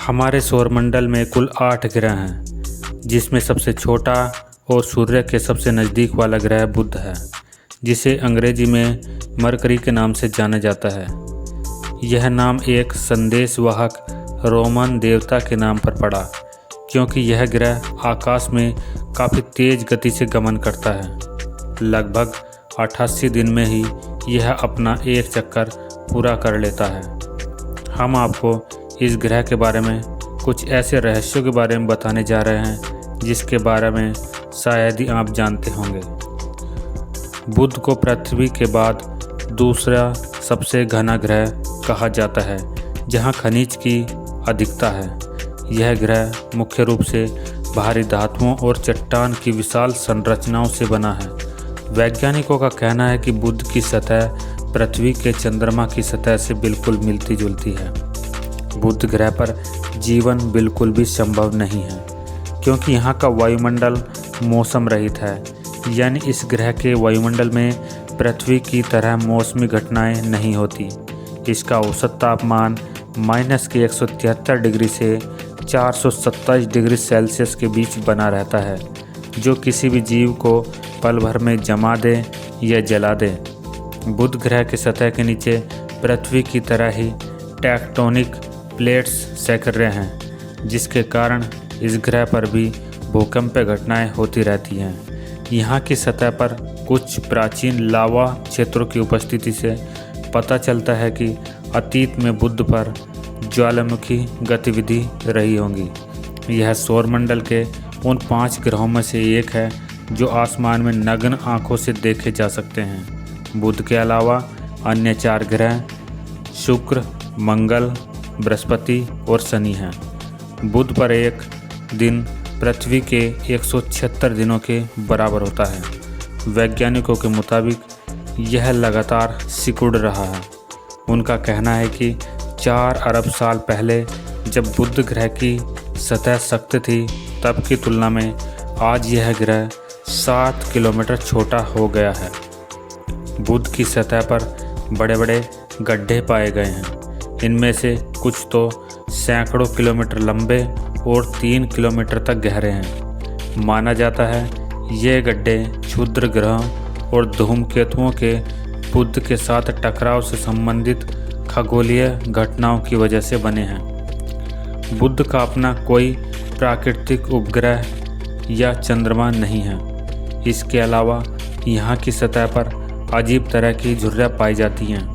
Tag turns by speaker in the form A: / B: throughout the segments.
A: हमारे सौरमंडल में कुल 8 ग्रह हैं, जिसमें सबसे छोटा और सूर्य के सबसे नज़दीक वाला ग्रह बुध है, जिसे अंग्रेजी में मरकरी के नाम से जाना जाता है। यह नाम एक संदेशवाहक रोमन देवता के नाम पर पड़ा, क्योंकि यह ग्रह आकाश में काफ़ी तेज़ गति से गमन करता है। लगभग 88 दिन में ही यह अपना एक चक्कर पूरा कर लेता है। हम आपको इस ग्रह के बारे में कुछ ऐसे रहस्यों के बारे में बताने जा रहे हैं जिसके बारे में शायद ही आप जानते होंगे। बुध को पृथ्वी के बाद दूसरा सबसे घना ग्रह कहा जाता है, जहां खनिज की अधिकता है। यह ग्रह मुख्य रूप से भारी धातुओं और चट्टान की विशाल संरचनाओं से बना है। वैज्ञानिकों का कहना है कि बुध की सतह पृथ्वी के चंद्रमा की सतह से बिल्कुल मिलती जुलती है। बुध ग्रह पर जीवन बिल्कुल भी संभव नहीं है, क्योंकि यहाँ का वायुमंडल मौसम रहित है, यानी इस ग्रह के वायुमंडल में पृथ्वी की तरह मौसमी घटनाएं नहीं होती। इसका औसत तापमान -173 डिग्री से 427 डिग्री सेल्सियस के बीच बना रहता है, जो किसी भी जीव को पल भर में जमा दे या जला दे। बुध ग्रह की सतह के नीचे पृथ्वी की तरह ही टेक्टोनिक प्लेट्स सक्रिय हैं, जिसके कारण इस ग्रह पर भी भूकंपीय घटनाएं होती रहती हैं। यहाँ की सतह पर कुछ प्राचीन लावा क्षेत्रों की उपस्थिति से पता चलता है कि अतीत में बुध पर ज्वालामुखी गतिविधि रही होगी। यह सौरमंडल के उन 5 ग्रहों में से एक है जो आसमान में नग्न आंखों से देखे जा सकते हैं। बुध के अलावा अन्य 4 ग्रह शुक्र, मंगल, बृहस्पति और शनि हैं। बुध पर एक दिन पृथ्वी के 176 दिनों के बराबर होता है। वैज्ञानिकों के मुताबिक यह लगातार सिकुड़ रहा है। उनका कहना है कि 4 अरब साल पहले जब बुध ग्रह की सतह सख्त थी, तब की तुलना में आज यह ग्रह 7 किलोमीटर छोटा हो गया है। बुध की सतह पर बड़े बड़े गड्ढे पाए गए हैं। इनमें से कुछ तो सैकड़ों किलोमीटर लंबे और 3 किलोमीटर तक गहरे हैं। माना जाता है ये गड्ढे क्षुद्र ग्रहों और धूमकेतुओं के बुध के साथ टकराव से संबंधित खगोलीय घटनाओं की वजह से बने हैं। बुध का अपना कोई प्राकृतिक उपग्रह या चंद्रमा नहीं है। इसके अलावा यहाँ की सतह पर अजीब तरह की झुर्रियाँ पाई जाती हैं।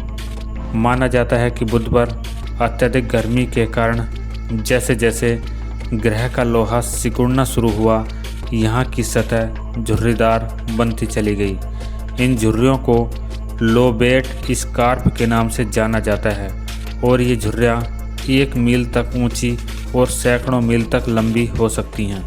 A: माना जाता है कि बुध पर अत्यधिक गर्मी के कारण जैसे जैसे ग्रह का लोहा सिकुड़ना शुरू हुआ, यहाँ की सतह झुर्रीदार बनती चली गई। इन झुर्रियों को लोबेट स्कार्प के नाम से जाना जाता है और ये झुर्रियाँ 1 मील तक ऊंची और सैकड़ों मील तक लंबी हो सकती हैं।